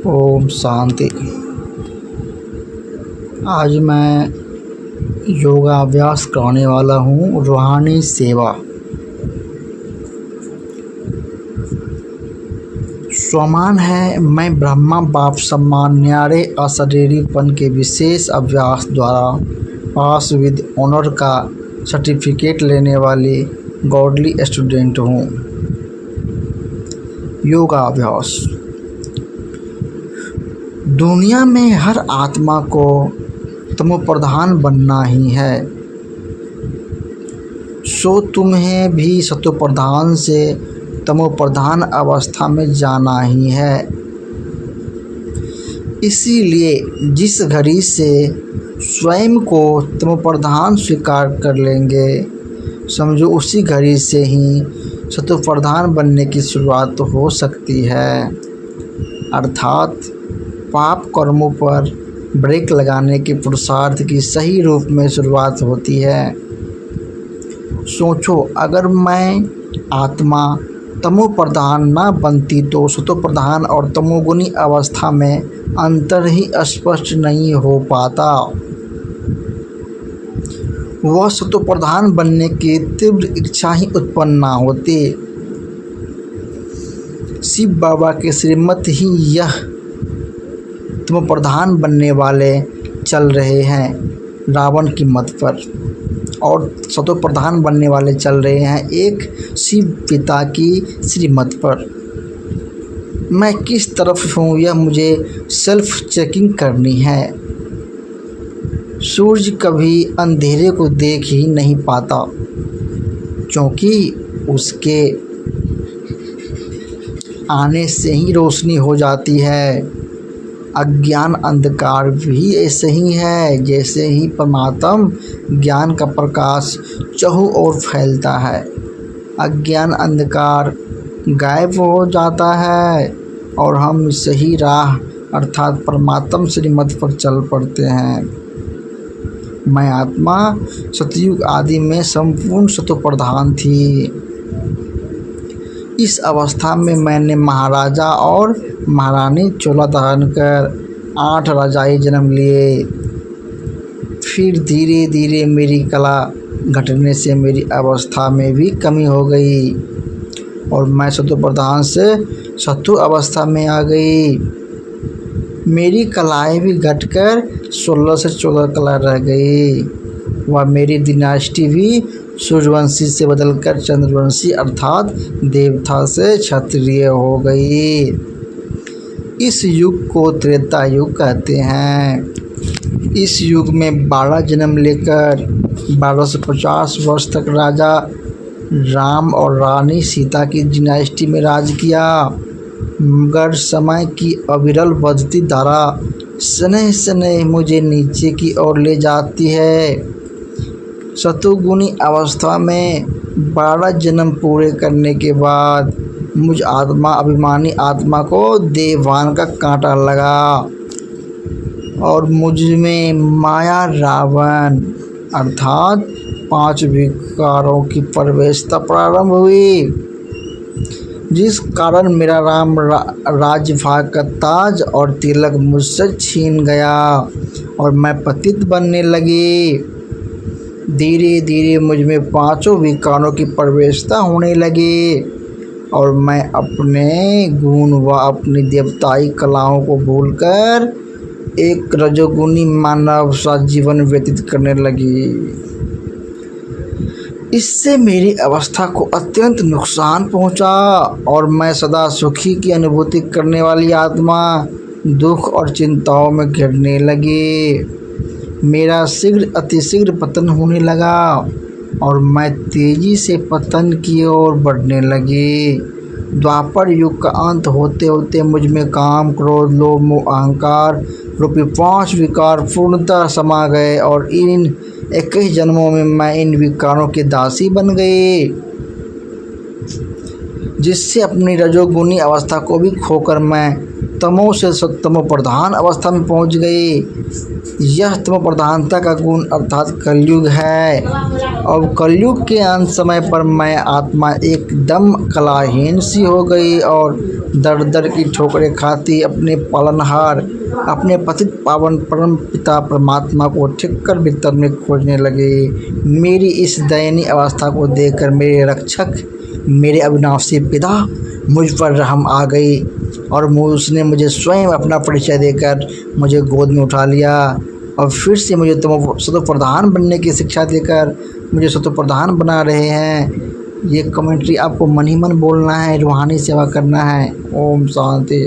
ओम शांति। आज मैं योगाभ्यास कराने वाला हूँ रूहानी सेवा। स्वमान है मैं ब्रह्मा बाप सम्मान न्यारे अशरीरीपन के विशेष अभ्यास द्वारा पास विद ऑनर का सर्टिफिकेट लेने वाली गॉडली स्टूडेंट हूँ। योगाभ्यास। दुनिया में हर आत्मा को तमोप्रधान बनना ही है, सो तुम्हें भी सतोप्रधान से तमोप्रधान अवस्था में जाना ही है। इसीलिए जिस घड़ी से स्वयं को तमोप्रधान स्वीकार कर लेंगे, समझो उसी घड़ी से ही सतोप्रधान बनने की शुरुआत हो सकती है। अर्थात पाप कर्मों पर ब्रेक लगाने के पुरुषार्थ की सही रूप में शुरुआत होती है। सोचो, अगर मैं आत्मा तमोप्रधान न बनती तो सतोप्रधान और तमोगुणी अवस्था में अंतर ही स्पष्ट नहीं हो पाता। वह सतोप्रधान बनने की तीव्र इच्छा ही उत्पन्न न होती। शिव बाबा के श्रीमत ही यह तमोप्रधान बनने वाले चल रहे हैं रावण की मत पर, और सतोप्रधान बनने वाले चल रहे हैं एक शिव पिता की श्रीमत पर। मैं किस तरफ हूँ यह मुझे सेल्फ चेकिंग करनी है। सूरज कभी अंधेरे को देख ही नहीं पाता, क्योंकि उसके आने से ही रोशनी हो जाती है। अज्ञान अंधकार भी ऐसे ही है। जैसे ही परमात्म ज्ञान का प्रकाश चहु ओर फैलता है, अज्ञान अंधकार गायब हो जाता है और हम सही राह अर्थात परमात्म श्रीमत पर चल पड़ते हैं। मैं आत्मा सतयुग आदि में संपूर्ण सतोप्रधान थी। इस अवस्था में मैंने महाराजा और महारानी चोला धारण कर 8 राजाई जन्म लिए। फिर धीरे धीरे मेरी कला घटने से मेरी अवस्था में भी कमी हो गई और मैं सतोप्रधान से सत्व अवस्था में आ गई। मेरी कलाएं भी घटकर 16 से 14 कला रह गई। वह मेरी डिनास्टी भी सूर्यवंशी से बदलकर चंद्रवंशी अर्थात देवता से क्षत्रिय हो गई। इस युग को त्रेता युग कहते हैं। इस युग में 12 जन्म लेकर 1250 वर्ष तक राजा राम और रानी सीता की डिनास्टी में राज किया। मगर समय की अविरल बढ़ती धारा स्नेह स्नेह मुझे नीचे की ओर ले जाती है। सतोगुणी अवस्था में 12 जन्म पूरे करने के बाद मुझ आत्मा अभिमानी आत्मा को देवान का कांटा लगा और मुझ में माया रावण अर्थात 5 विकारों की प्रवेशता प्रारंभ हुई, जिस कारण मेरा राम राजभाग का ताज और तिलक मुझसे छीन गया और मैं पतित बनने लगी। धीरे धीरे मुझ में 5 विकारों की प्रवेशता होने लगी और मैं अपने गुण व अपनी देवताई कलाओं को भूलकर एक रजोगुणी मानव सा जीवन व्यतीत करने लगी। इससे मेरी अवस्था को अत्यंत नुकसान पहुंचा और मैं सदा सुखी की अनुभूति करने वाली आत्मा दुख और चिंताओं में घिरने लगी। मेरा अतिशीघ्र पतन होने लगा और मैं तेजी से पतन की ओर बढ़ने लगी। द्वापर युग का अंत होते होते मुझ में काम क्रोध लोभ मोह अहंकार रूपी 5 विकार पूर्णतः समा गए और इन 21 जन्मों में मैं इन विकारों की दासी बन गई, जिससे अपनी रजोगुणी अवस्था को भी खोकर मैं तमो से सत्तमो प्रधान अवस्था में पहुंच गई। यह तमो प्रधानता का गुण अर्थात कलयुग है। और कलयुग के अंत समय पर मैं आत्मा एकदम कलाहीन सी हो गई और दर दर की ठोकरें खाती अपने पालनहार, अपने पतित पावन परम पिता परमात्मा को ठीक कर भीतर में खोजने लगे। मेरी इस दयनीय अवस्था को देखकर मेरे रक्षक, मेरे अविनाशी पिता मुझ पर रहम आ गई और उसने मुझे स्वयं अपना परिचय देकर मुझे गोद में उठा लिया और फिर से मुझे सतो प्रधान बनने की शिक्षा देकर मुझे सतो प्रधान बना रहे हैं। ये कमेंट्री आपको मन ही मन बोलना है, रूहानी सेवा करना है। ओम शांति।